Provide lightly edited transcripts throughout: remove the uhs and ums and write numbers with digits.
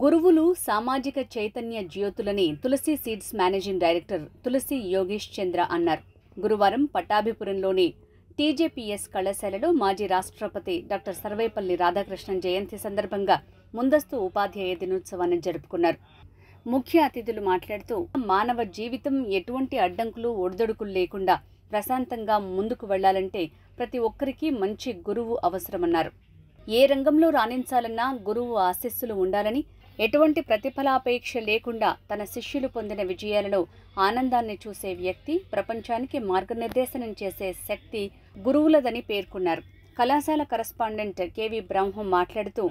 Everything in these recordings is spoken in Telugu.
గురువులు సామాజిక చైతన్య జ్యోతులని తులసి seeds managing director Tulsi Yogesh చంద్ర అన్నారు. గురువారం పట్టాభిపురంలోని టీజేపీఎస్ కళాశాలలో మాజీ రాష్ట్రపతి డాక్టర్ సర్వేపల్లి రాధాకృష్ణన్ జయంతి సందర్భంగా ముందస్తు ఉపాధ్యాయ దినోత్సవాన్ని జరుపుకున్నారు. ముఖ్య అతిథులు మాట్లాడుతూ మానవ జీవితం ఎటువంటి అడ్డంకులు ఒడిదొడుకులు లేకుండా ప్రశాంతంగా ముందుకు వెళ్లాలంటే ప్రతి ఒక్కరికి మంచి గురువు అవసరమన్నారు. ఏ రంగంలో రాణించాలన్నా గురువు ఆశీస్సులు ఉండాలని, ఎటువంటి ప్రతిఫలాపేక్ష లేకుండా తన శిష్యులు పొందిన విజయాలలో ఆనందాన్ని చూసే వ్యక్తి, ప్రపంచానికి మార్గనిర్దేశనం చేసే శక్తి గురువులదని పేర్కొన్నారు. కళాశాల కరస్పాండెంట్ కెవి బ్రహ్మం మాట్లాడుతూ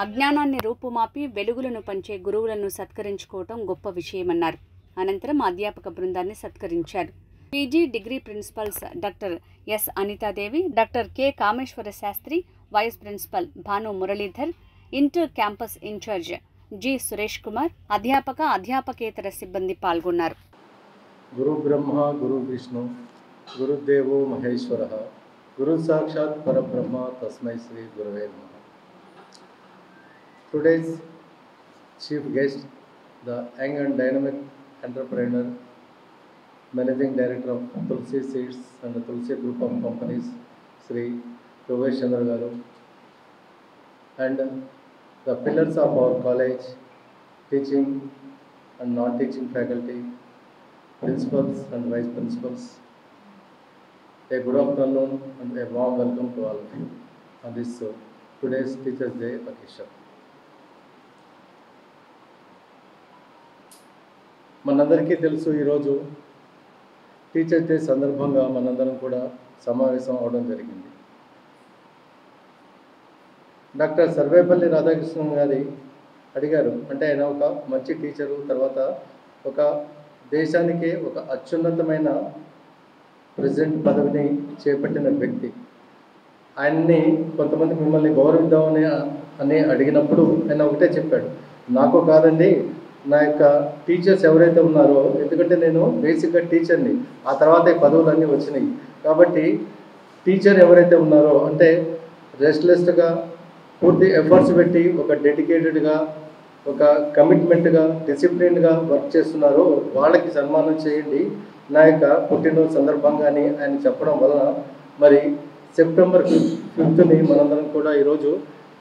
అజ్ఞానాన్ని రూపుమాపి వెలుగులను పంచే గురువులను సత్కరించుకోవటం గొప్ప విషయమన్నారు. అనంతరం అధ్యాపక బృందాన్ని సత్కరించారు. PG degree principals doctor S Anithadevi, doctor K Kameswara Sastri, vice principal Bhanu Muralidhar, inter campus incharge G Suresh Kumar, అధ్యాపకేతర సిబ్బంది పాల్గొన్నారు. గురు బ్రహ్మ గురు విష్ణు గురుదేవో మహేశ్వరః గురు సాక్షాత్ పరబ్రహ్మ తస్మై శ్రీ గురవే నమః. Today's chief guest, the young and dynamic entrepreneur, managing director of Tulsi Seeds and the Tulsi Group of Companies, Sri Yogesh Chandra Garu, and the pillars of our college, teaching and non-teaching faculty, principals and vice principals. A good afternoon and a warm welcome to all of you on this today's Teachers' Day occasion. మనందరికీ తెలుసు, ఈరోజు టీచర్స్ డే సందర్భంగా మనందరం కూడా సమావేశం అవడం జరిగింది. డాక్టర్ సర్వేపల్లి రాధాకృష్ణన్ గారి అడిగారు, అంటే ఆయన ఒక మంచి టీచరు, తర్వాత ఒక దేశానికే ఒక అత్యున్నతమైన ప్రెసిడెంట్ పదవిని చేపట్టిన వ్యక్తి. ఆయన్ని కొంతమంది మిమ్మల్ని గౌరవిద్దామని అని అడిగినప్పుడు ఆయన ఒకటే చెప్పాడు, నాకు కాదండి, నా యొక్క టీచర్స్ ఎవరైతే ఉన్నారో, ఎందుకంటే నేను బేసిక్గా టీచర్ని, ఆ తర్వాత ఈ పదవులన్నీ వచ్చినాయి కాబట్టి టీచర్ ఎవరైతే ఉన్నారో అంటే రెస్ట్లెస్గా పూర్తి ఎఫర్ట్స్ పెట్టి ఒక డెడికేటెడ్గా, ఒక కమిట్మెంట్గా, డిసిప్లిన్గా వర్క్ చేస్తున్నారో వాళ్ళకి సన్మానం చేయండి నా యొక్క పుట్టినరోజు సందర్భంగాని ఆయన చెప్పడం వలన మరి సెప్టెంబర్ 5th మనందరం కూడా ఈరోజు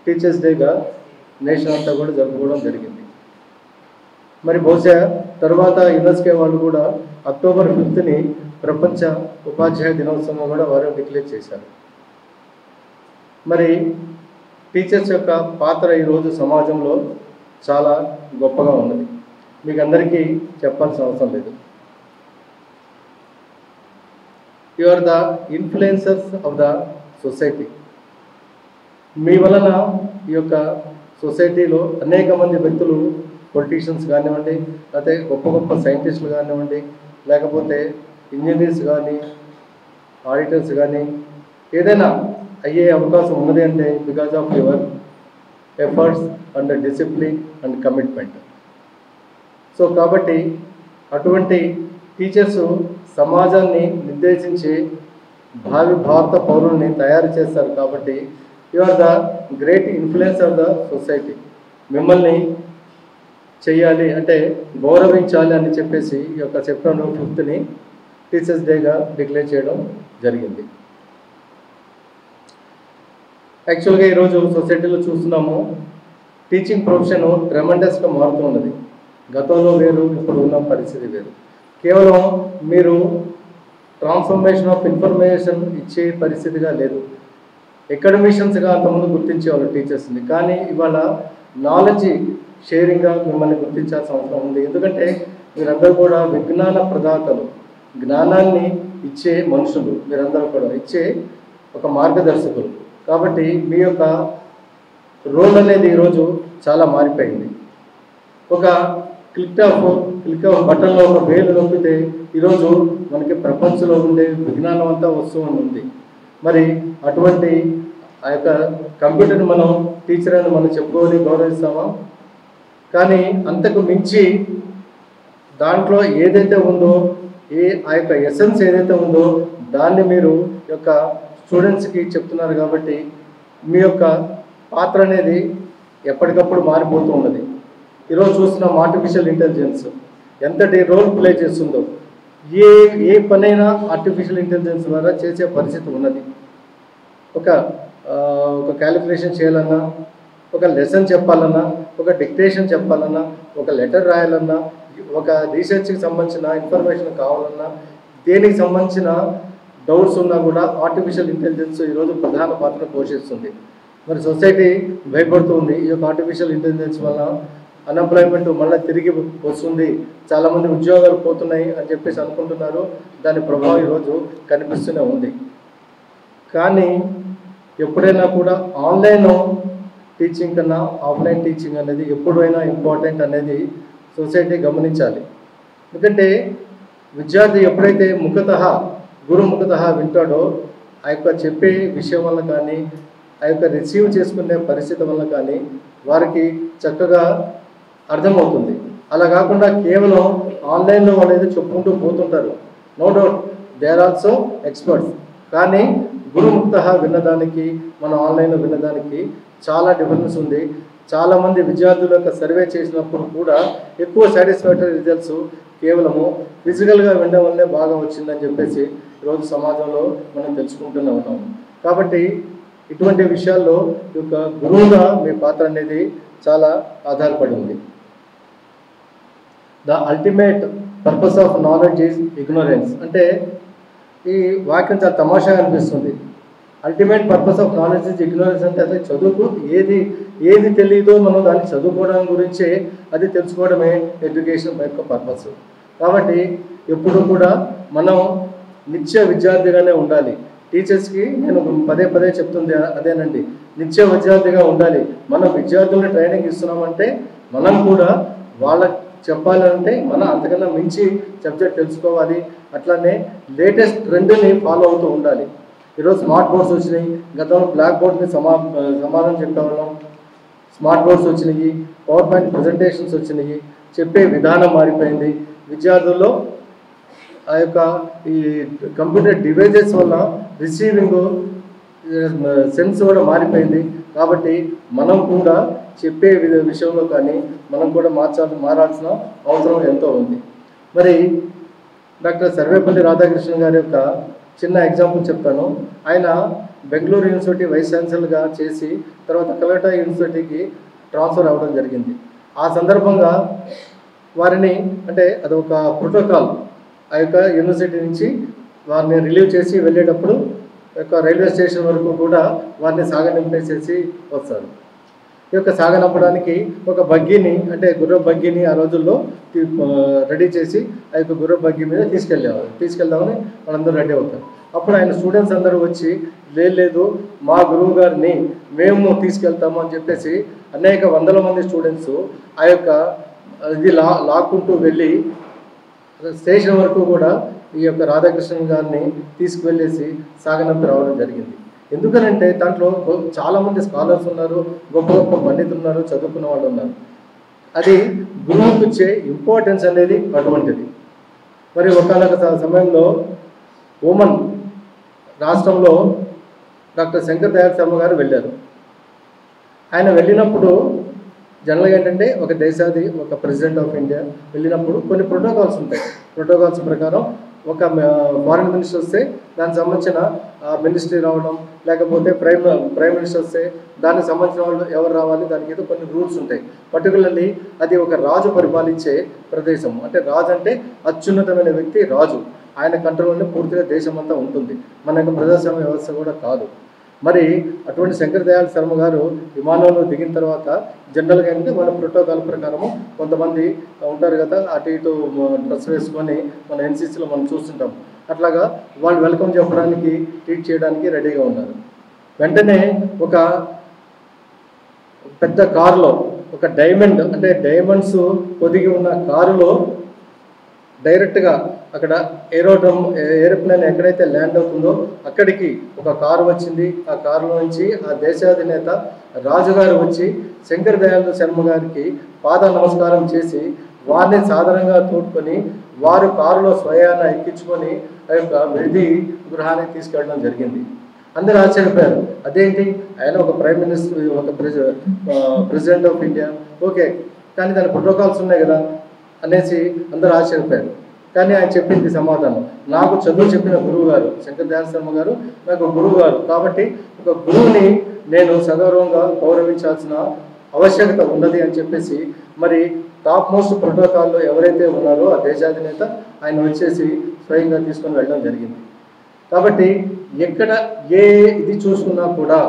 టీచర్స్ డేగా నేషన్ అంతా కూడా జరుపుకోవడం జరిగింది. మరి బహుశా తర్వాత యునెస్కో వాళ్ళు కూడా అక్టోబర్ 5th ప్రపంచ ఉపాధ్యాయ దినోత్సవంగా కూడా వారు డిక్లేర్ చేశారు. మరి టీచర్స్ యొక్క పాత్ర ఈరోజు సమాజంలో చాలా గొప్పగా ఉన్నది, మీకు అందరికీ చెప్పాల్సిన అవసరం లేదు. You are the influencers of the society. మీ వలన ఈ యొక్క సొసైటీలో అనేక మంది వ్యక్తులు, పొలిటీషియన్స్ కానివ్వండి, లేకపోతే గొప్ప గొప్ప సైంటిస్టులు కానివ్వండి, లేకపోతే ఇంజనీర్స్ కానీ, ఆడిటర్స్ కానీ ఏదైనా అయ్యే అవకాశం ఉన్నది అంటే because of your efforts and discipline and commitment. So కాబట్టి అటువంటి టీచర్స్ సమాజాన్ని నిర్దేశించి భావి భారత పౌరుల్ని తయారు చేస్తారు. కాబట్టి you are the great influence of the society. మిమ్మల్ని చేయాలి అంటే గౌరవించాలి అని చెప్పేసి ఈ యొక్క సెప్టెంబర్ 5th టీచర్స్ డేగా డిక్లేర్ చేయడం జరిగింది. యాక్చువల్గా ఈరోజు సొసైటీలో చూస్తున్నాము, టీచింగ్ ప్రొఫెషన్ ట్రెమెండస్గా మారుతూ ఉన్నది. గతంలో వేరు, ఇప్పుడు ఉన్న పరిస్థితి వేరు. కేవలం మీరు ట్రాన్స్ఫర్మేషన్ ఆఫ్ ఇన్ఫర్మేషన్ ఇచ్చే పరిస్థితిగా లేదు. అకాడమిషియన్స్గా అంతకుముందు గుర్తించేవాళ్ళు టీచర్స్ని, కానీ ఇవాళ నాలెడ్జ్ షేరింగ్గా మిమ్మల్ని గుర్తించాల్సిన అవసరం ఉంది. ఎందుకంటే మీరందరూ కూడా విజ్ఞాన ప్రదాతలు, జ్ఞానాన్ని ఇచ్చే మనుషులు, మీరందరూ కూడా ఇచ్చే ఒక మార్గదర్శకులు. కాబట్టి మీ యొక్క రోల్ అనేది ఈరోజు చాలా మారిపోయింది. ఒక క్లిక్ ఆఫ్ బటన్లో ఒక వేలు నొక్కితే ఈరోజు మనకి ప్రపంచంలో ఉండే విజ్ఞానం అంతా వస్తూ ఉంది. మరి అటువంటి ఆ యొక్క కంప్యూటర్ని మనం టీచర్ అని మనం చెప్పుకొని గౌరవిస్తామా? కానీ అంతకు మించి దాంట్లో ఏదైతే ఉందో, ఆ యొక్క ఎసెన్స్ ఏదైతే ఉందో దాన్ని మీరు యొక్క స్టూడెంట్స్కి చెప్తున్నారు. కాబట్టి మీ యొక్క పాత్ర అనేది ఎప్పటికప్పుడు మారిపోతూ ఉన్నది. ఈరోజు చూస్తున్నాం ఆర్టిఫిషియల్ ఇంటెలిజెన్స్ ఎంతటి రోల్ ప్లే చేస్తుందో. ఏ పనైనా ఆర్టిఫిషియల్ ఇంటెలిజెన్స్ ద్వారా చేసే పరిస్థితి ఉన్నది. ఒక క్యాలిక్యులేషన్ చేయాలన్నా, ఒక లెసన్ చెప్పాలన్నా, ఒక డిక్టేషన్ చెప్పాలన్నా, ఒక లెటర్ రాయాలన్నా, ఒక రీసెర్చ్కి సంబంధించిన ఇన్ఫర్మేషన్ కావాలన్నా, దేనికి సంబంధించిన డౌట్స్ ఉన్నా కూడా ఆర్టిఫిషియల్ ఇంటెలిజెన్స్ ఈరోజు ప్రధాన పాత్ర పోషిస్తుంది. మరి సొసైటీ భయపడుతుంది ఈ యొక్క ఆర్టిఫిషియల్ ఇంటెలిజెన్స్ వల్ల అన్ఎంప్లాయ్మెంట్ మళ్ళీ తిరిగి వస్తుంది, చాలామంది ఉద్యోగాలు పోతున్నాయి అని చెప్పేసి అనుకుంటున్నారు. దాని ప్రభావం ఈరోజు కనిపిస్తూనే ఉంది. కానీ ఎప్పుడైనా కూడా ఆన్లైన్ టీచింగ్ కన్నా ఆఫ్లైన్ టీచింగ్ అనేది ఎప్పుడైనా ఇంపార్టెంట్ అనేది సొసైటీ గమనించాలి. ఎందుకంటే విద్యార్థి ఎప్పుడైతే గురుముఖతః వింటాడో ఆ యొక్క చెప్పే విషయం వల్ల కానీ, ఆ యొక్క రిసీవ్ చేసుకునే పరిస్థితి వల్ల కానీ వారికి చక్కగా అర్థమవుతుంది. అలా కాకుండా కేవలం ఆన్లైన్లో వాళ్ళు ఏదో చెప్పుకుంటూ పోతుంటారు. No doubt they are also experts. కానీ గురుముఖతః విన్నదానికి మనం ఆన్లైన్లో విన్నదానికి చాలా డిఫరెన్స్ ఉంది. చాలామంది విద్యార్థుల యొక్క సర్వే చేసినప్పుడు కూడా ఎక్కువ సాటిస్ఫాక్టరీ రిజల్ట్స్ కేవలము ఫిజికల్గా వినడం వల్లే బాగా వచ్చిందని చెప్పేసి ఈరోజు సమాజంలో మనం తెలుసుకుంటూనే ఉన్నాము. కాబట్టి ఇటువంటి విషయాల్లో ఈ యొక్క గురువుగా మీ పాత్ర అనేది చాలా ఆధారపడి ఉంది. The ultimate purpose of knowledge is ignorance. అంటే ఈ వాక్యం చాలా తమాషాగా అనిపిస్తుంది. Ultimate purpose of knowledge is ignorance అంటే అసలు చదువుకు ఏది తెలియదో మనం దాన్ని చదువుకోవడం గురించే అది తెలుసుకోవడమే ఎడ్యుకేషన్ యొక్క పర్పస్. కాబట్టి ఎప్పుడు కూడా మనం నిత్య విద్యార్థిగానే ఉండాలి. టీచర్స్కి నేను పదే చెప్తుంది అదేనండి, నిత్య విద్యార్థిగా ఉండాలి. మనం విద్యార్థులను ట్రైనింగ్ ఇస్తున్నామంటే మనం కూడా వాళ్ళకి చెప్పాలంటే మనం అంతకన్నా మించి సబ్జెక్ట్ తెలుసుకోవాలి. అట్లానే లేటెస్ట్ ట్రెండ్ని ఫాలో అవుతూ ఉండాలి. ఈరోజు స్మార్ట్ బోర్డ్స్ వచ్చినాయి. గతంలో బ్లాక్ బోర్డ్ని సమాధానం చెప్పేవాళ్ళం. స్మార్ట్ బోర్డ్స్ వచ్చినాయి, పవర్ పాయింట్ ప్రజెంటేషన్స్ వచ్చినాయి, చెప్పే విధానం మారిపోయింది. విద్యార్థుల్లో ఆ యొక్క ఈ కంప్యూటర్ డివైజెస్ వల్ల రిసీవింగ్ సెన్స్ కూడా మారిపోయింది. కాబట్టి మనం కూడా చెప్పే విషయంలో కానీ మనం కూడా మారాల్సిన అవసరం ఎంతో ఉంది. మరి డాక్టర్ సర్వేపల్లి రాధాకృష్ణన్ గారి యొక్క చిన్న ఎగ్జాంపుల్ చెప్తాను. ఆయన బెంగళూరు యూనివర్సిటీ వైస్ ఛాన్సలర్గా చేసి తర్వాత కలకత్తా యూనివర్సిటీకి ట్రాన్స్ఫర్ అవ్వడం జరిగింది. ఆ సందర్భంగా వారిని అంటే అదొక ప్రోటోకాల్, ఆ యొక్క యూనివర్సిటీ నుంచి వారిని రిలీవ్ చేసి వెళ్ళేటప్పుడు యొక్క రైల్వే స్టేషన్ వరకు కూడా వారిని సాగనింపేసేసి వస్తారు. ఈ యొక్క సాగనంపడానికి ఒక బగ్గీని అంటే గుర్ర బగ్గీని ఆ రోజుల్లో రెడీ చేసి ఆ యొక్క గుర్ర బగ్గీ మీద తీసుకెళ్దామని వాళ్ళందరూ రెడీ అవుతారు. అప్పుడు ఆయన స్టూడెంట్స్ అందరూ వచ్చి లేదు మా గురువు గారిని మేము తీసుకెళ్తాము అని చెప్పేసి అనేక వందల మంది స్టూడెంట్స్ ఆ యొక్క ఇది లాక్కుంటూ వెళ్ళి స్టేషన్ వరకు కూడా ఈ యొక్క రాధాకృష్ణన్ గారిని తీసుకువెళ్ళేసి సాగనంపి రావడం జరిగింది. ఎందుకనంటే దాంట్లో చాలామంది స్కాలర్స్ ఉన్నారు, గొప్ప గొప్ప పండితులు ఉన్నారు, చదువుకున్న వాళ్ళు ఉన్నారు. అది గురువుకి ఇచ్చే ఇంపార్టెన్స్ అనేది అటువంటిది. మరి ఒకనొక సమయంలో ఓమన్ రాష్ట్రంలో డాక్టర్ శంకర్ దయాళ్ శర్మ గారు వెళ్ళారు. ఆయన వెళ్ళినప్పుడు జనరల్గా ఏంటంటే ఒక ప్రెసిడెంట్ ఆఫ్ ఇండియా వెళ్ళినప్పుడు కొన్ని ప్రోటోకాల్స్ ఉంటాయి. ప్రోటోకాల్స్ ప్రకారం ఒక ఫారిన్ మినిస్టర్ వస్తే దానికి సంబంధించిన మినిస్ట్రీ రావడం, లేకపోతే ప్రైమ్ మినిస్టర్ వస్తే దానికి సంబంధించిన వాళ్ళు ఎవరు రావాలి, దానికి ఏదో కొన్ని రూల్స్ ఉంటాయి. పర్టికులర్లీ అది ఒక రాజు పరిపాలించే ప్రదేశం. అంటే రాజు అంటే అత్యున్నతమైన వ్యక్తి రాజు, ఆయన కంట్రోల్లోనే పూర్తిగా దేశం అంతా ఉంటుంది. మన యొక్క ప్రజాస్వామ్య వ్యవస్థ కూడా కాదు. మరి అటువంటి శంకర్ దయాళ్ శర్మ గారు విమానంలో దిగిన తర్వాత జనరల్గా ఏంటంటే మన ప్రోటోకాల్ ప్రకారము కొంతమంది ఉంటారు కదా, అటు ఇటు డ్రెస్ వేసుకొని మన ఎన్సీసీలో మనం చూస్తుంటాం. అట్లాగా వాళ్ళు వెల్కమ్ చెప్పడానికి ట్రీట్ చేయడానికి రెడీగా ఉన్నారు. వెంటనే ఒక పెద్ద కారులో ఒక డైమండ్స్ పొదిగి ఉన్న కారులో డైరెక్ట్గా అక్కడ ఏరోప్లేన్ ఎక్కడైతే ల్యాండ్ అవుతుందో అక్కడికి ఒక కారు వచ్చింది. ఆ కారులో నుంచి ఆ దేశాధినేత రాజుగారు వచ్చి శంకర్ దయాళ్ శర్మ గారికి పాద నమస్కారం చేసి వారిని సాధారణంగా తోడుకొని వారు కారులో స్వయాన ఎక్కించుకొని ఆ యొక్క విధి గృహానికి తీసుకెళ్ళడం జరిగింది. అందరూ ఆశ్చర్యపోయారు. అదేంటి, ఆయన ఒక ప్రైమ్ మినిస్టర్, ఒక ప్రెసిడెంట్ ఆఫ్ ఇండియా, ఓకే కానీ దాని ప్రోటోకాల్స్ ఉన్నాయి కదా అనేసి అందరూ ఆశ్చర్యపోయారు. కానీ ఆయన చెప్పింది సమాధానం, నాకు చదువు చెప్పిన గురువు గారు శంకర్ దయాళ్ శర్మ గారు నాకు గురువు గారు, కాబట్టి ఒక గురువుని నేను సగౌరవంగా గౌరవించాల్సిన ఆవశ్యకత ఉన్నది అని చెప్పేసి మరి టాప్ మోస్ట్ ప్రోటోకాల్లో ఎవరైతే ఉన్నారో ఆ దేశాధినేత ఆయన వచ్చేసి స్వయంగా తీసుకొని వెళ్ళడం జరిగింది. కాబట్టి ఎక్కడ ఏ ఇది చూసుకున్నా కూడా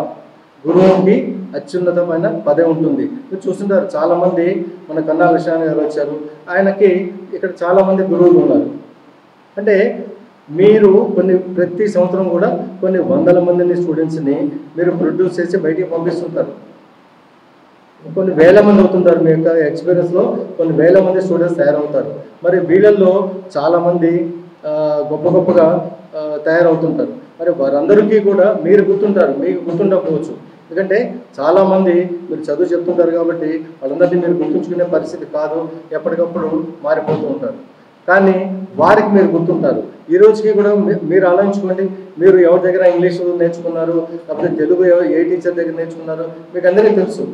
గురువుకి అత్యున్నతమైన పదవి ఉంటుంది. మీరు చూస్తుంటారు చాలామంది మన కన్నా లక్ష్మణ్ గారు వచ్చారు, ఆయనకి ఇక్కడ చాలామంది గురువులు ఉన్నారు. అంటే మీరు ప్రతి సంవత్సరం కూడా కొన్ని వందల మందిని స్టూడెంట్స్ని మీరు ప్రొడ్యూస్ చేసి బయటికి పంపిస్తుంటారు. కొన్ని వేల మంది అవుతుంటారు. మీ యొక్క ఎక్స్పీరియన్స్లో కొన్ని వేల మంది స్టూడెంట్స్ తయారవుతారు. మరి వీళ్ళల్లో చాలామంది గొప్ప గొప్పగా తయారవుతుంటారు. మరి వారందరికీ కూడా మీరు గుర్తుంటారు, మీకు గుర్తుండకపోవచ్చు. ఎందుకంటే చాలామంది మీరు చదువు చెప్తుంటారు కాబట్టి వాళ్ళందరినీ మీరు గుర్తుంచుకునే పరిస్థితి కాదు, ఎప్పటికప్పుడు మారిపోతూ ఉంటారు. కానీ వారికి మీరు గుర్తుంటారు. ఈ రోజుకి కూడా మీరు ఆలోచించుకోండి, మీరు ఎవరి దగ్గర ఇంగ్లీష్ నేర్చుకున్నారు, లేకపోతే తెలుగు ఏ టీచర్ దగ్గర నేర్చుకున్నారు మీకు అందరికీ తెలుసు.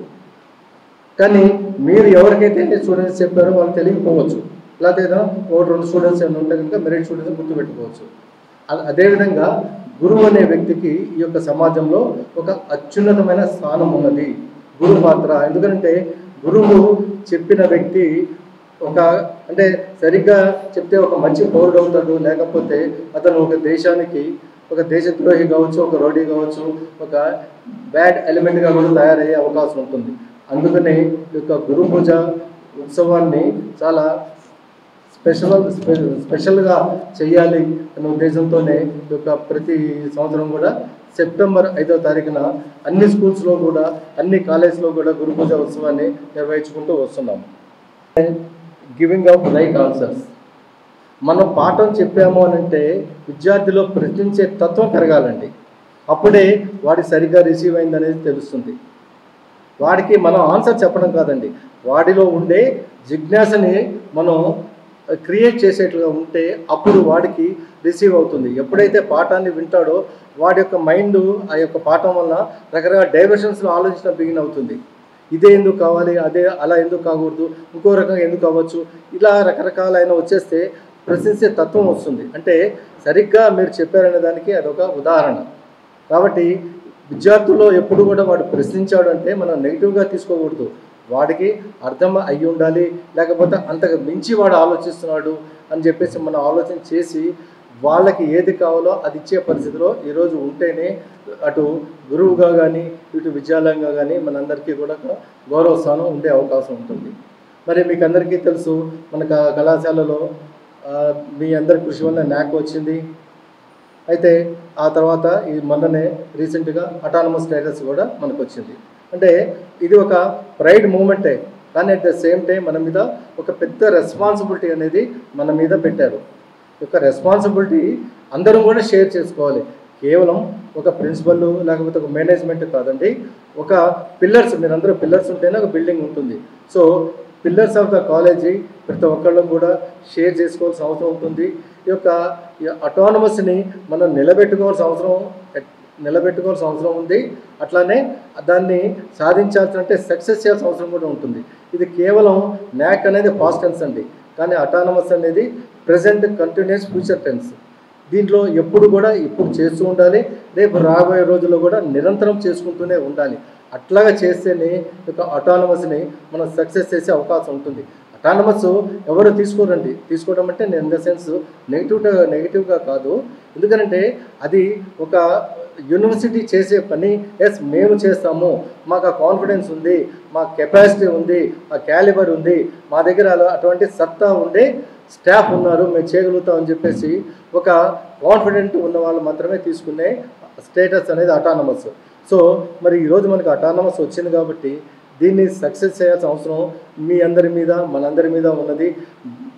కానీ మీరు ఎవరికైతే స్టూడెంట్స్ చెప్పారో వాళ్ళు తెలియకపోవచ్చు, లేకపోతే ఏదైనా 1-2 స్టూడెంట్స్ ఏమైనా ఉంటే కనుక మెరిట్ స్టూడెంట్స్ గుర్తుపెట్టుకోవచ్చు. అదేవిధంగా గురువు అనే వ్యక్తికి ఈ యొక్క సమాజంలో ఒక అత్యున్నతమైన స్థానం ఉన్నది, గురువు పాత్ర. ఎందుకంటే గురువు చెప్పిన వ్యక్తి అంటే సరిగ్గా చెప్తే ఒక మంచి పౌరుడు అవుతాడు, లేకపోతే అతను ఒక దేశానికి ఒక దేశద్రోహి కావచ్చు, ఒక రౌడీ కావచ్చు, ఒక బ్యాడ్ ఎలిమెంట్గా కూడా తయారయ్యే అవకాశం ఉంటుంది. అందుకనే ఈ యొక్క గురు పూజ ఉత్సవాన్ని చాలా స్పెషల్గా చేయాలి అనే ఉద్దేశంతోనే ఈ యొక్క ప్రతి సంవత్సరం కూడా సెప్టెంబర్ 5వ తారీఖున అన్ని స్కూల్స్లో కూడా అన్ని కాలేజ్లో కూడా గురు పూజ ఉత్సవాన్ని నిర్వహించుకుంటూ వస్తున్నాము. Giving of right answers. మనం పాఠం చెప్పాము అని అంటే విద్యార్థిలో ప్రశ్నించే తత్వం పెరగాలండి. అప్పుడే వాడి సరిగ్గా రిసీవ్ అయింది అనేది తెలుస్తుంది. వాడికి మనం ఆన్సర్ చెప్పడం కాదండి, వాడిలో ఉండే జిజ్ఞాసని మనం క్రియేట్ చేసేట్లుగా ఉంటే అప్పుడు వాడికి రిసీవ్ అవుతుంది. ఎప్పుడైతే పాఠాన్ని వింటాడో వాడి యొక్క మైండ్ ఆ యొక్క పాఠం వల్ల రకరకాల డైవర్షన్స్లో ఆలోచించడం బిగిన్ అవుతుంది. ఇదే ఎందుకు కావాలి, అదే అలా ఎందుకు కాకూడదు, ఇంకో రకంగా ఎందుకు అవ్వచ్చు, ఇలా రకరకాలైన వచ్చేస్తే ప్రశ్నించే తత్వం వస్తుంది. అంటే సరిగ్గా మీరు చెప్పారనే దానికి అదొక ఉదాహరణ. కాబట్టి విద్యార్థుల్లో ఎప్పుడు కూడా వాడు ప్రశ్నించాడు అంటే మనం నెగిటివ్గా తీసుకోకూడదు, వాడికి అర్థం అయ్యి ఉండాలి, లేకపోతే అంతకు మించి వాడు ఆలోచిస్తున్నాడు అని చెప్పేసి మనం ఆలోచన చేసి వాళ్ళకి ఏది కావాలో అది ఇచ్చే పరిస్థితిలో ఈరోజు ఉంటేనే అటు గురువుగా కానీ ఇటు విద్యాలయంగా కానీ మనందరికీ కూడా గౌరవ స్థానం ఉండే అవకాశం ఉంటుంది. మరి మీకు అందరికీ తెలుసు మన కళాశాలలో మీ అందరి కృషి వల్ల న్యాక్ వచ్చింది. అయితే ఆ తర్వాత ఈ మొన్ననే రీసెంట్గా అటానమస్ స్టేటస్ కూడా మనకు వచ్చింది. అంటే ఇది ఒక ప్రైడ్ మూమెంటే, కానీ అట్ ద సేమ్ టైం మన మీద ఒక పెద్ద రెస్పాన్సిబిలిటీ అనేది మన మీద పెట్టారు. యొక్క రెస్పాన్సిబిలిటీ అందరం కూడా షేర్ చేసుకోవాలి. కేవలం ఒక ప్రిన్సిపల్ లేకపోతే ఒక మేనేజ్మెంట్ కాదండి, ఒక పిల్లర్స్, మీరందరూ పిల్లర్స్ ఉంటేనే ఒక బిల్డింగ్ ఉంటుంది. So pillars of the college ప్రతి ఒక్కళ్ళు కూడా షేర్ చేసుకోవాల్సిన అవసరం ఉంటుంది. ఈ యొక్క అటానమస్ని మనం నిలబెట్టుకోవాల్సిన అవసరం ఉంది. అట్లానే దాన్ని సాధించాల్సిన సక్సెస్ చేయాల్సిన అవసరం కూడా ఉంటుంది. ఇది కేవలం న్యాక్ అనేది పాస్ట్ టెన్స్ అండి, కానీ అటానమస్ అనేది ప్రెజెంట్ కంటిన్యూస్ ఫ్యూచర్ టెన్స్. దీంట్లో ఎప్పుడు కూడా ఇప్పుడు చేస్తూ ఉండాలి, రేపు రాబోయే రోజుల్లో కూడా నిరంతరం చేసుకుంటూనే ఉండాలి. అట్లాగా చేస్తేనే ఒక అటానమస్ని మనం సక్సెస్ చేసే అవకాశం ఉంటుంది. అటానమస్ ఎవరు తీసుకోవడం అంటే నేను ఇన్ ద సెన్స్ నెగిటివ్గా కాదు. ఎందుకంటే అది ఒక యూనివర్సిటీ చేసే పని, ఎస్ మేము చేస్తాము, మాకు ఆ కాన్ఫిడెన్స్ ఉంది, మా కెపాసిటీ ఉంది, ఆ క్యాలిబర్ ఉంది, మా దగ్గర అటువంటి సత్తా ఉండే స్టాఫ్ ఉన్నారు, మేము చేయగలుగుతాం అని చెప్పేసి ఒక కాన్ఫిడెంట్ ఉన్న వాళ్ళు మాత్రమే తీసుకునే స్టేటస్ అనేది అటానమస్. సో మరి ఈరోజు మనకు అటానమస్ వచ్చింది కాబట్టి దీన్ని సక్సెస్ చేయాల్సిన అవసరం మీ అందరి మీద మనందరి మీద ఉన్నది.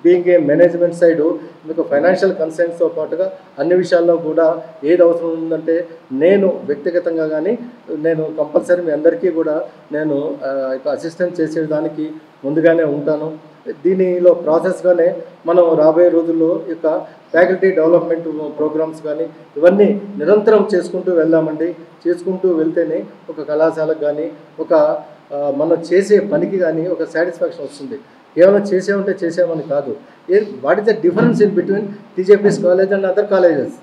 బీయింగ్ ఏ మేనేజ్మెంట్ సైడు మీకు ఫైనాన్షియల్ కన్సర్న్స్తో పాటుగా అన్ని విషయాల్లో కూడా ఏది అవసరం ఉందంటే నేను వ్యక్తిగతంగా కానీ నేను కంపల్సరీ మీ అందరికీ కూడా నేను అసిస్టెంట్ చేసేదానికి ముందుగానే ఉంటాను. దీనిలో ప్రాసెస్గానే మనం రాబోయే రోజుల్లో యొక్క ఫ్యాకల్టీ డెవలప్మెంట్ ప్రోగ్రామ్స్ కానీ ఇవన్నీ నిరంతరం చేసుకుంటూ వెళ్దామండి. చేసుకుంటూ వెళ్తేనే ఒక కళాశాలకు కానీ ఒక మనం చేసే పనికి కానీ ఒక సాటిస్ఫాక్షన్ వస్తుంది. కేవలం చేసామంటే చేసామని కాదు. What is the difference in between TJPS college and other colleges?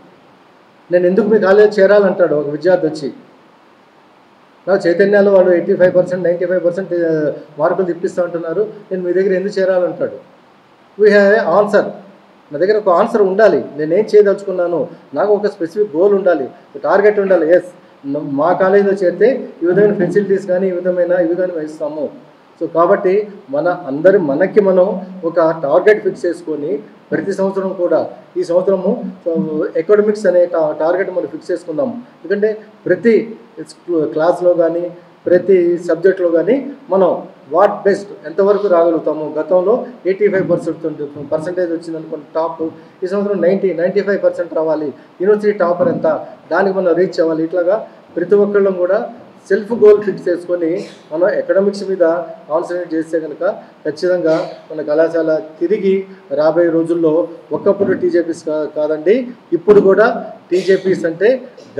నేను ఎందుకు మీ కాలేజ్ చేరాలంటాడు ఒక విద్యార్థి వచ్చి. నా చైతన్యాలో వాళ్ళు 85%, 95% మార్కులు తెప్పిస్తూ ఉంటున్నారు, నేను మీ దగ్గర ఎందుకు చేరాలంటాడు. We have a answer. నా దగ్గర ఒక ఆన్సర్ ఉండాలి. నేనేం చేయదలుచుకున్నాను, నాకు ఒక స్పెసిఫిక్ గోల్ ఉండాలి, టార్గెట్ ఉండాలి. ఎస్, మా కాలేజీలో చేరితే ఈ విధమైన ఫెసిలిటీస్ కానీ ఇవి కానీ ఇస్తాము. సో కాబట్టి మనకి మనం ఒక టార్గెట్ ఫిక్స్ చేసుకొని ప్రతి సంవత్సరం కూడా ఈ సంవత్సరము ఎకడమిక్స్ అనే టార్గెట్ మనం ఫిక్స్ చేసుకుందాము. ఎందుకంటే ప్రతి క్లాస్లో కానీ ప్రతి సబ్జెక్ట్లో కానీ మనం వాట్ బెస్ట్ ఎంతవరకు రాగలుగుతాము. గతంలో 85% వచ్చిందనుకోండి టాప్, ఈ సంవత్సరం 95% రావాలి. యూనివర్సిటీ టాపర్ ఎంత, దానికి మనం రీచ్ అవ్వాలి. ఇట్లాగా ప్రతి ఒక్కళ్ళం కూడా సెల్ఫ్ గోల్ ఫిక్స్ చేసుకొని మనం ఎకడమిక్స్ మీద కాన్సన్ట్రేట్ చేస్తే కనుక ఖచ్చితంగా మన కళాశాల తిరిగి రాబోయే రోజుల్లో ఒకప్పుడు టీజేపీస్ కాదండి, ఇప్పుడు కూడా టీజేపీస్ అంటే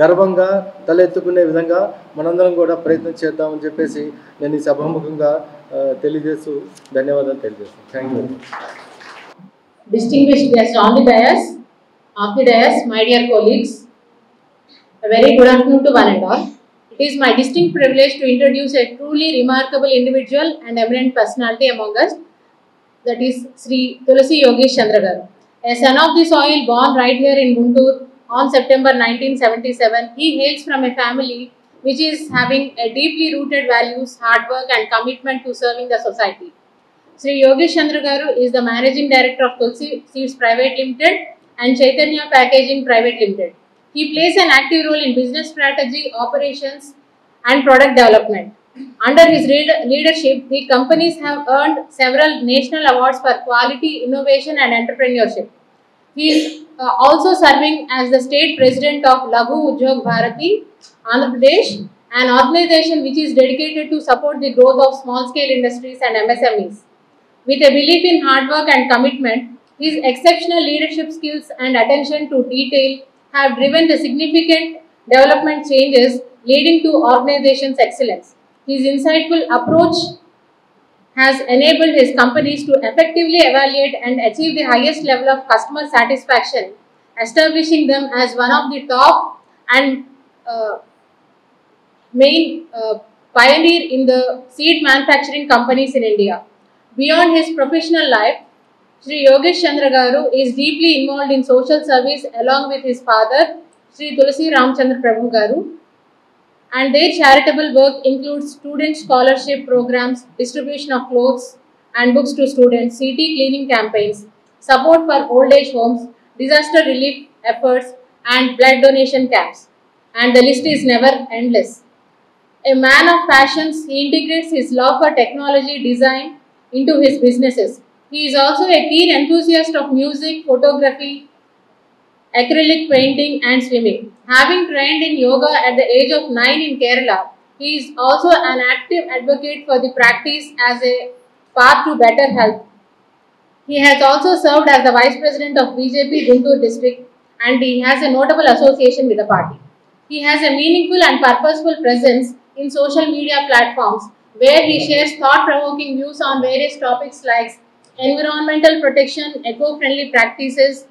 గర్వంగా తలెత్తుకునే విధంగా మనందరం కూడా ప్రయత్నం చేద్దామని చెప్పేసి నేను ఈ సభాముఖంగా తెలియజేస్తూ ధన్యవాదాలు తెలియజేస్తాను. Thank you. Distinguished guests on the dais, my dear colleagues, a very good afternoon to one and all. It is my distinct privilege to introduce a truly remarkable individual and eminent personality among us, that is Sri Tulasi Yogesh Chandra Garu. A son of the soil, born right here in Guntur on September 1977, he hails from a family which is having a deeply rooted values, hard work and commitment to serving the society. Sri Yogesh Chandra Garu is the Managing Director of Tulsi Seeds Private Limited and Chaitanya Packaging Private Limited. He plays an active role in business strategy, operations and product development. Under his leadership, the companies have earned several national awards for quality, innovation and entrepreneurship. He is also serving as the State President of Laghu Udyog Bharati, Andhra Pradesh, an organization which is dedicated to support the growth of small-scale industries and MSMEs. With a belief in hard work and commitment, his exceptional leadership skills and attention to detail have driven the significant development changes leading to organization's excellence. His insightful approach has enabled his companies to effectively evaluate and achieve the highest level of customer satisfaction, establishing them as one of the top and main pioneer in the seed manufacturing companies in India. Beyond his professional life, Sri Yogesh Chandra Garu is deeply involved in social service along with his father, Sri Tulasi Ramchandra Prabhu Garu, and their charitable work includes student scholarship programs, distribution of clothes and books to students, city cleaning campaigns, support for old age homes, disaster relief efforts and blood donation camps. And the list is never endless. A man of passions, he integrates his love for technology design into his businesses. He is also a keen enthusiast of music, photography, acrylic painting and swimming. Having trained in yoga at the age of 9 in Kerala, he is also an active advocate for the practice as a path to better health. He has also served as the Vice President of BJP Guntur district and he has a notable association with the party. He has a meaningful and purposeful presence in social media platforms where he shares thought-provoking views on various topics like environmental protection, eco-friendly practices,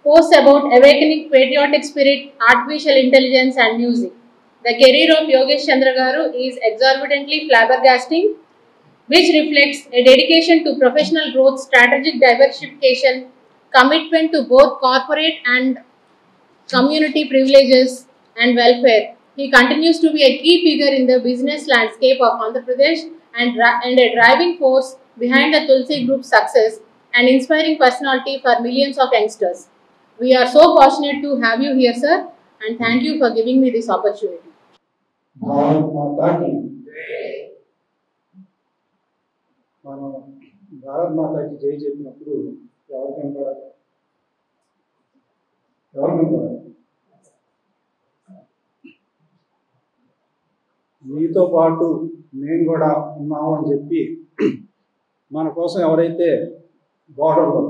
posts about awakening patriotic spirit, artificial intelligence and music. The career of Yogesh Chandra Garu is exorbitantly flabbergasting, which reflects a dedication to professional growth, strategic diversification, commitment to both corporate and community privileges and welfare. He continues to be a key figure in the business landscape of Andhra Pradesh and a driving force behind the Tulsi Group's success and inspiring personality for millions of youngsters. We are so fortunate to have you here, sir, and thank you for giving me this opportunity. Bharat మాతాకి జై చెప్పినప్పుడు ఎవరు మీతో పాటు మేము కూడా ఉన్నాము అని చెప్పి మన కోసం ఎవరైతే బోర్డర్లో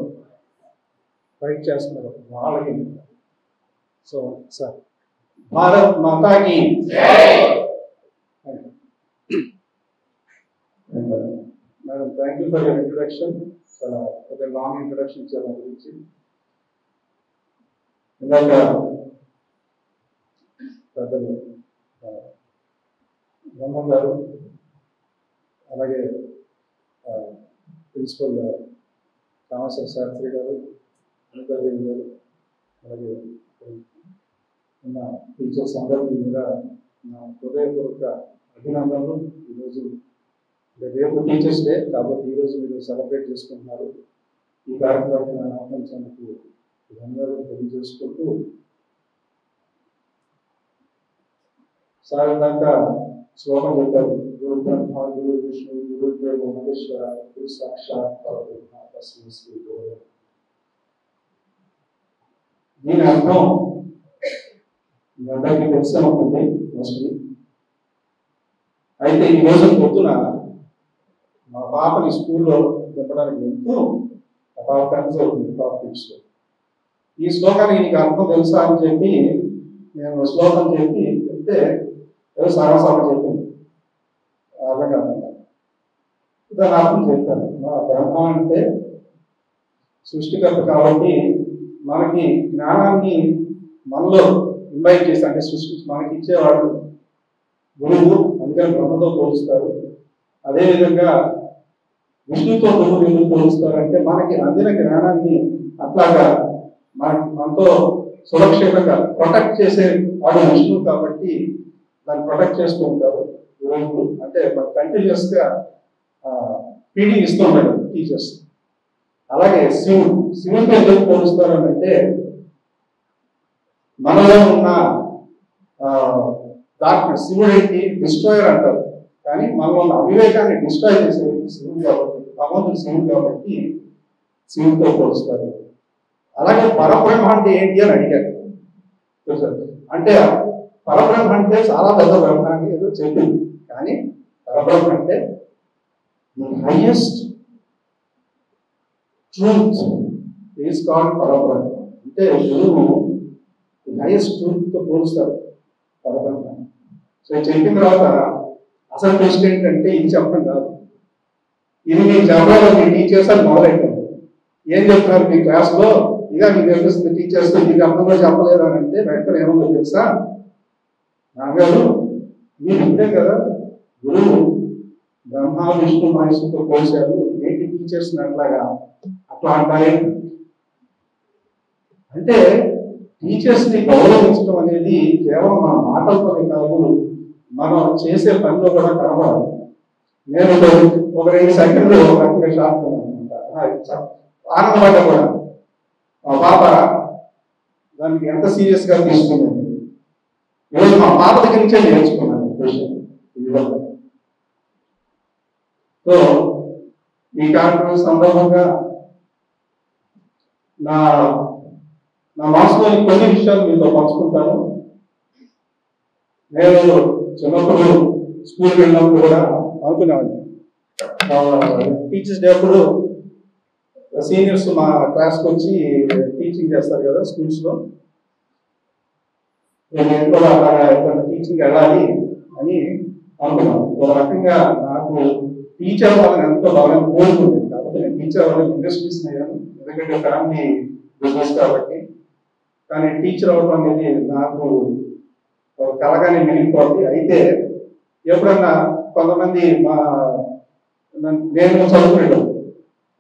ఫైట్ చేస్తున్నారో వాళ్ళకి సో సార్ భారత్ మాతాకి madam thank you for your introduction. చాలా ఒక లాంగ్ ఇంట్రొడక్షన్ ఇచ్చారు నా గురించి. ఇందాక పెద్దలు బ్రహ్మం గారు, అలాగే ప్రిన్సిపల్ కామేశ్వర శాస్త్రి గారు, అనితాదేవి గారు, అలాగే ఉన్న టీచర్స్ అందరికీ కూడా నా హృదయపూర్వక అభినందనలు. ఈరోజు రేపు టీచర్స్ డే కాబట్టి ఈరోజు మీరు సెలబ్రేట్ చేసుకుంటున్నారు. ఈ కార్యక్రమాన్ని నన్ను ఆహ్వానించినందుకు ధన్యవాదాలు తెలియజేసుకుంటూ, సార్ దాకా శ్లోకం చెప్పారు. గురు బ్రహ్మ, గురు విష్ణు, గురు దేవో మహేశ్వర, గురు సాక్షాత్ పరబ్రహ్మ తస్మై శ్రీ గురవే. దీని అర్థం మీ అందరికీ తెలిసే ఉంటుంది మోస్ట్లీ. అయితే ఈ రోజు పొద్దున మా పాపని స్కూల్లో చెప్పడానికి వెళ్తూ ఆ పాప కన్సర్ అవుతుంది టాపిక్స్లో. ఈ శ్లోకానికి నీకు అర్థం తెలుసా అని చెప్పి నేను శ్లోకం చెప్పి చెప్తే ఏదో సారాసారం చెప్పింది. అర్థం కాదు దాని అర్థం చెప్తాను. మా బ్రహ్మ అంటే సృష్టికర్త కాబట్టి మనకి జ్ఞానాన్ని మనలో ఇన్వైట్ చేసి అంటే సృష్టించి మనకి ఇచ్చేవాడు గురువు, అందుకని బ్రహ్మతో పోలుస్తారు. అదేవిధంగా విష్ణుతో గురువు ఎందుకు పోలుస్తారంటే మనకి అందిన జ్ఞానాన్ని అట్లాగా మనతో సురక్షితంగా ప్రొటెక్ట్ చేసే వాడు విష్ణువు కాబట్టి దాన్ని ప్రొటెక్ట్ చేస్తూ ఉంటారు గురువులు. అంటే మన కంటిన్యూస్ గా ఫీడింగ్ ఇస్తూ ఉంటాడు టీచర్స్. అలాగే శివుడితో ఎందుకు పోలుస్తారు అని అంటే మనలో ఉన్న డార్క్నెస్, శివుడికి డిస్ట్రాయర్ అంటారు కానీ మనలో ఉన్న అవివేకాన్ని డిస్ట్రాయ్ చేసే శివుడు కాబట్టి, భగవంతుడు శివుడు కాబట్టి శివుడితో పోలుస్తారు. అలాగే పరబ్రహ్మ అంటే ఏంటి అని అడిగారు. అంటే పరబ్రహ్మ అంటే చాలా పెద్ద బ్రహ్మ అని ఏదో చెప్పింది, కానీ పరబ్రహ్మ అంటే the highest truth is called పరబ్రహ్మ. అంటే గురువు హైయెస్ట్ ట్రూత్ తో పోలుస్తారు పరబ్రహ్మ. సో చెప్పిన తర్వాత అసలు ప్రశ్న ఏంటంటే ఇది చెప్పడం కాదు, ఇది మీకు చెప్పడంలో మీ టీచర్స్ అని మొదలైపోయింది. ఏం చెప్తున్నారు మీ క్లాస్లో, ఇక మీకు తెలుస్తుంది టీచర్స్ మీకు అర్థంలో చెప్పలేదు అని అంటే వెంటనే ఏమో తెలుసా నాగారు మీరు ఇంతే కదా గురువు బ్రహ్మ విష్ణు మహేశ్వరుతో పోల్చారు, ఏంటి టీచర్స్ అట్లా అంటారే. అంటే టీచర్స్ ని గౌరవించడం అనేది కేవలం మన మాటలతోనే కాదు, మనం చేసే పనిలో కూడా కనబడాలి. నేను ఒక 2 సెకండ్లు రకంగా షాక్ ఆనందపడ్డా కూడా. మా పాప దానికి ఎంత సీరియస్ గా తీసుకున్నాను. ఈరోజు మా పాప దగ్గర నుంచే నేర్చుకున్నాను విషయం. సో ఈ కార్యక్రమం సందర్భంగా నా మనసులోని కొన్ని విషయాలు మీతో పంచుకుంటాను. నేను చిన్నప్పుడు స్కూల్కి వెళ్ళినప్పుడు కూడా అనుకునేవాడిని, టీచర్స్ డే అప్పుడు సీనియర్స్ మా క్లాస్కి వచ్చి టీచింగ్ చేస్తారు కదా స్కూల్స్లో, నేను కూడా అలాగా టీచింగ్ వెళ్ళాలి అని అనుకున్నాను. ఒక రకంగా నాకు టీచర్ వాళ్ళని ఎంతో బాగా కోరుకుంది కాబట్టి నేను టీచర్ వాళ్ళని ఇండస్ట్రీస్ అయ్యాను, ఎందుకంటే ఫ్యామిలీ బిజినెస్ కాబట్టి. కానీ టీచర్ అవ్వడం అనేది నాకు కలగానే మిగిలిపోతుంది. అయితే ఎప్పుడన్నా కొంతమంది నేను చదువుకునేటప్పుడు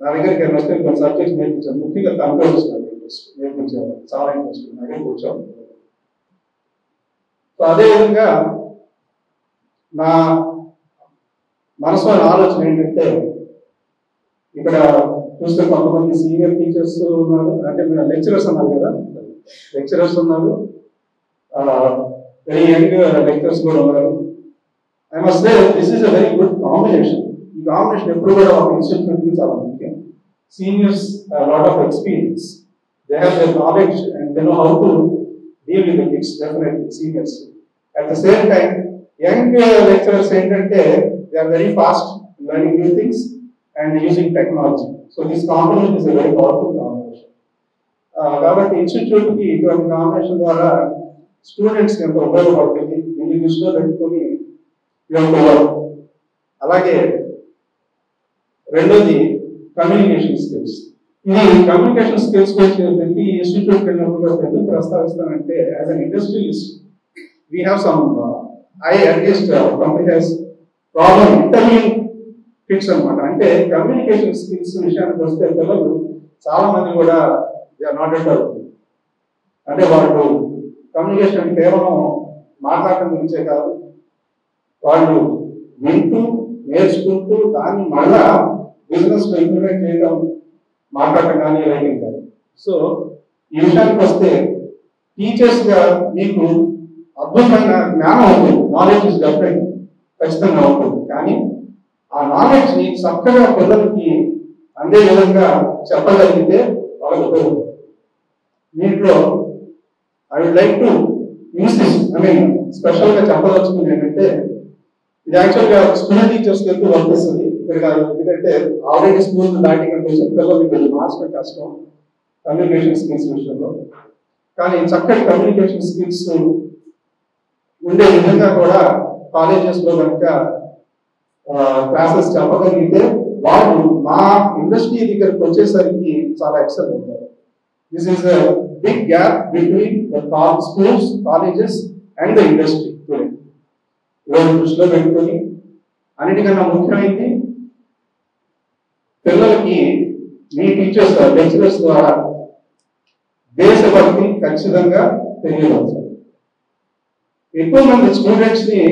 నా దగ్గరికి వస్తే కొన్ని సబ్జెక్ట్స్ నేర్పించాను, ముఖ్యంగా కంప్యూటర్స్ నేర్పించాను, చాలా ఇంట్రెస్ట్ నా దగ్గర కూర్చోను. సో అదేవిధంగా నా మనసులో ఆలోచన ఏంటంటే ఇక్కడ చూస్తే కొంతమంది సీనియర్ టీచర్స్ ఉన్నారు, అంటే మీరు లెక్చరర్స్ అన్నారు కదా, లెక్చరర్స్ ఉన్నారు, వెరీ యంగ్ లెక్చరర్స్ కూడా ఉన్నారు. I must say this is a very good combination. ఈ కాంబినేషన్ ఎప్పుడు కూడా ఒక ఇన్స్టిట్యూట్కి చాలా ముఖ్యం. Seniors lot of experience, they have their knowledge and they know how to deal with the kids, definitely seniors. At the same time young lecturers ఏంటంటే they are very fast learning new things and using technology. So this combination is a very powerful combination. కాబట్టి ఇన్స్టిట్యూట్కి ఇటువంటి కాంబినేషన్ ద్వారా స్టూడెంట్స్ ఎంతో ఉపయోగపడుతుంది. దీన్ని దృష్టిలో పెట్టుకొని అలాగే రెండోది కమ్యూనికేషన్ స్కిల్స్. ఇది కమ్యూనికేషన్ స్కిల్స్ గురించి ప్రతి ఇన్స్టిట్యూట్ వెళ్ళినప్పుడు ఎందుకు ప్రస్తావిస్తానంటే, as an industrialist we have some at least company has problem interviewing fix అనమాట. అంటే కమ్యూనికేషన్ స్కిల్స్ విషయానికి వస్తే పిల్లలు చాలా మంది కూడా they are not at all. అంటే వాళ్ళు కమ్యూనికేషన్ కేవలం మాట్లాడటం గురించే కాదు, వాళ్ళు వింటూ నేర్చుకుంటూ దాన్ని మళ్ళా బిజినెస్ లో ఇంప్లిమెంట్ చేయడం, మాట్లాడటం కానీ రైటింగ్ కానీ. సో ఈ విషయానికి వస్తే టీచర్స్ గా మీకు అద్భుతమైన జ్ఞానం ఉంటుంది, నాలెడ్జ్ ఇస్ డెఫినెట్ ఖచ్చితంగా ఉంటుంది. కానీ ఆ నాలెడ్జ్ ని చక్కగా పిల్లలకి అందే విధంగా చెప్పగలిగితే వాళ్ళకి ఉపయోగపడుతుంది. దీంట్లో I would like to insist, special గా చెప్పదలుచుకుంది ఏంటంటే, ఇది యాక్చువల్గా స్కూల్ టీచర్స్కి ఎందుకు వర్తిస్తుంది ఇక్కడ కాదు. ఎందుకంటే ఆల్రెడీ స్కూల్ దాటి కొంచెం పిల్లలకి కొంచెం మార్చడం కష్టం కమ్యూనికేషన్ స్కిల్స్ విషయంలో. కానీ చక్కటి కమ్యూనికేషన్ స్కిల్స్ ఉండే విధంగా కూడా కాలేజెస్ లో కనుక క్లాసెస్ చెప్పగలిగితే వాళ్ళు మా ఇండస్ట్రీ దగ్గరకు వచ్చేసరికి చాలా ఎక్సెల్ అవుతారు. This is a big gap between the schools, colleges and the industry today. ఇవాళ దృష్టిలో పెట్టుకొని అన్నిటికన్నా ముఖ్యమైనది పిల్లలకి మీ టీచర్స్ లెక్చరర్స్ ద్వారా దేశభక్తి ఖచ్చితంగా తెలియవచ్చు. ఎక్కువ మంది స్టూడెంట్స్ ని,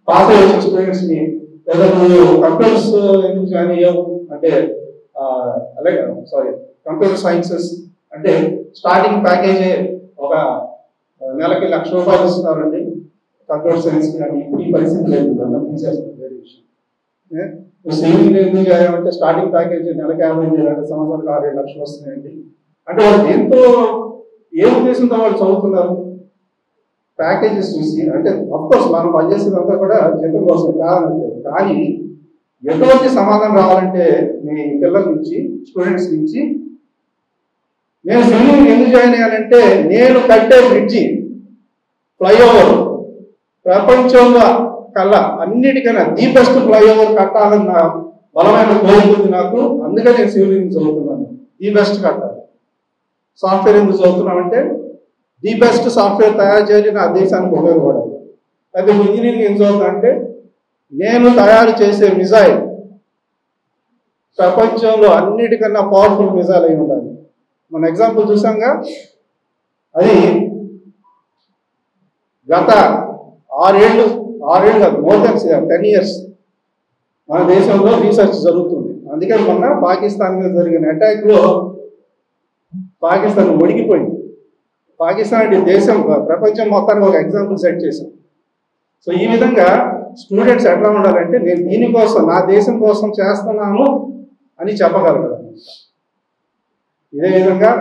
పాస్ అయ్యే స్టూడెంట్స్ ని, లేదా నువ్వు కంప్యూటర్స్ ఎందుకు జాయిన్ అయ్యావు అంటే అలాగే కంప్యూటర్ సైన్సెస్ అంటే స్టార్టింగ్ ప్యాకేజే ఒక నెలకి ₹1,00,000 ఇస్తున్నారండి కంప్యూటర్ సైన్స్ కానీ. ఈ పరిస్థితి లేదు, తీసేస్తుంది వేరే విషయం. నువ్వు సివిల్ ఎందుకు జాయిన్ అంటే స్టార్టింగ్ ప్యాకేజ్ నెలకి 50,000, సంవత్సరానికి 6-7 లక్షలు వస్తున్నాయండి. అంటే వాళ్ళు ఎంతో ఏ ఉద్దేశంతో వాళ్ళు చదువుతున్నారు? ప్యాకేజెస్ చూసి. అంటే అఫ్కోర్స్ మనం పనిచేసేదంతా కూడా జీతం కోసం కాదనట్లేదు, కానీ ఎటువంటి సమాధానం రావాలంటే మీ పిల్లల నుంచి, స్టూడెంట్స్ నుంచి, నేను సివిల్ ఎందుకు జాయిన్ అయ్యానంటే నేను కట్టే బ్రిడ్జి, ఫ్లైఓవర్ ప్రపంచంలో కల్లా అన్నిటికన్నా ది బెస్ట్ ఫ్లైఓవర్ కట్టాలన్న బలమైన కోరుకుంది నాకు. అందుకే నేను సివిల్ ఇంజనీరింగ్ చదువుతున్నాను. ది బెస్ట్ కట్టాలి. సాఫ్ట్వేర్ ఎందుకు చదువుతున్నామంటే ది బెస్ట్ సాఫ్ట్వేర్ తయారు చేయాలి, నా దేశానికి ఉపయోగపడాలి. అయితే ఇంజనీరింగ్ ఏం చదువుతానంటే నేను తయారు చేసే మిజైల్ ప్రపంచంలో అన్నిటికన్నా పవర్ఫుల్ మిజైల్ అయి ఉండాలి. మన ఎగ్జాంపుల్ చూసాంగా, అది గత 6 ఏళ్ళు కాదు, మోర్ దెన్ 10 years మన దేశంలో రీసెర్చ్ జరుగుతుంది. అందుకని మొన్న పాకిస్తాన్ మీద జరిగిన అటాక్ లో పాకిస్తాన్ ఒడిగిపోయింది. పాకిస్తాన్ అంటే దేశం ప్రపంచం మొత్తానికి ఒక ఎగ్జాంపుల్ సెట్ చేశాం. సో ఈ విధంగా స్టూడెంట్స్ ఎట్లా ఉండాలంటే నేను దీనికోసం, నా దేశం కోసం చేస్తున్నాను అని చెప్పగలగాలి. ఇదే విధంగా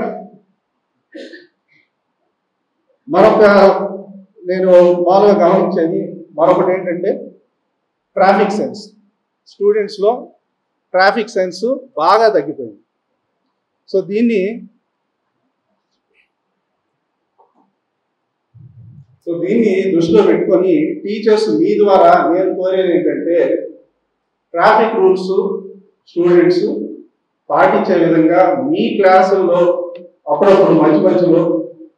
మరొక నేను బాగా గమనించేది మరొకటి ఏంటంటే ట్రాఫిక్ సెన్స్. స్టూడెంట్స్లో ట్రాఫిక్ సెన్స్ బాగా తగ్గిపోయింది. సో దీన్ని దృష్టిలో పెట్టుకొని టీచర్స్ మీ ద్వారా నేను కోరేది ఏంటంటే ట్రాఫిక్ రూల్స్ స్టూడెంట్స్ పాటించే విధంగా మీ క్లాసుల్లో అప్పుడప్పుడు మధ్యలో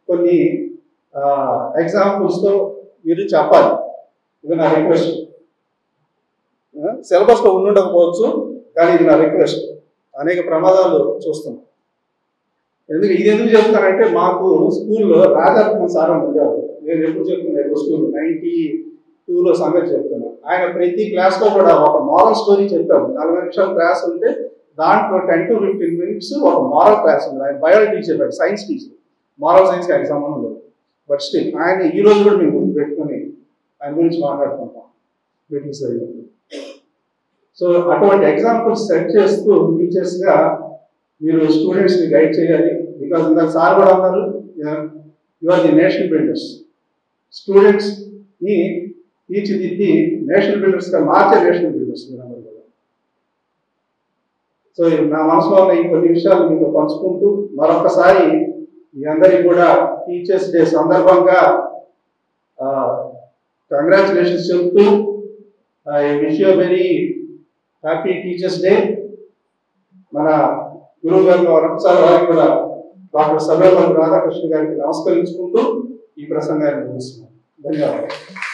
కొన్ని ఎగ్జాంపుల్స్తో మీరు చెప్పాలి. ఇది నా రిక్వెస్ట్. సిలబస్లో ఉండకపోవచ్చు, కానీ ఇది నా రిక్వెస్ట్. అనేక ప్రమాదాలు చూస్తున్నాం. ఇది ఎందుకు చెప్తానంటే మాకు స్కూల్లో రాజారత్న సార్ ఉండేవారు. నేను ఎప్పుడు చెప్తున్నాను, స్కూల్ 92లో సంగతి చెప్తున్నాను. ఆయన ప్రతి క్లాస్లో కూడా ఒక మారల్ స్టోరీ చెప్పారు. 40 నిమిషాల క్లాస్ ఉంటే దాంట్లో 10 to 15 minutes ఒక మారల్ క్లాస్ ఉంది. ఆయన biology teacher, science teacher. Moral సైన్స్కి ఆయన సంబంధం లేదు. బట్ స్టిల్ ఆయన ఈ రోజు కూడా మేము గుర్తు పెట్టుకొని ఆయన గురించి మాట్లాడుకుంటాం మీటింగ్స్ అయ్యేది. సో అటువంటి ఎగ్జాంపుల్స్ సెట్ చేస్తూ టీచర్స్గా మీరు స్టూడెంట్స్ని గైడ్ చేయాలి. బికాజ్ ఇందాక సార్ కూడా అన్నారు, you are the national builders. స్టూడెంట్స్ని తీర్చిదిద్ది నేషనల్ బిల్డర్స్గా మార్చే నేషనల్ బిల్డర్స్ మీరందరూ కూడా. సో నా మనసులో ఉన్న ఈ కొన్ని విషయాలు మీతో పంచుకుంటూ మరొకసారి మీ అందరికీ కూడా టీచర్స్ డే సందర్భంగా కంగ్రాచులేషన్స్ చెప్తూ I wish you very happy teachers day మన గురువు గారిని మరొకసారి వారికి కూడా డాక్టర్ సర్వేపల్లి రాధాకృష్ణ గారికి నమస్కరించుకుంటూ ఈ ప్రసంగాన్ని ముగిస్తున్నాను. ధన్యవాదాలు.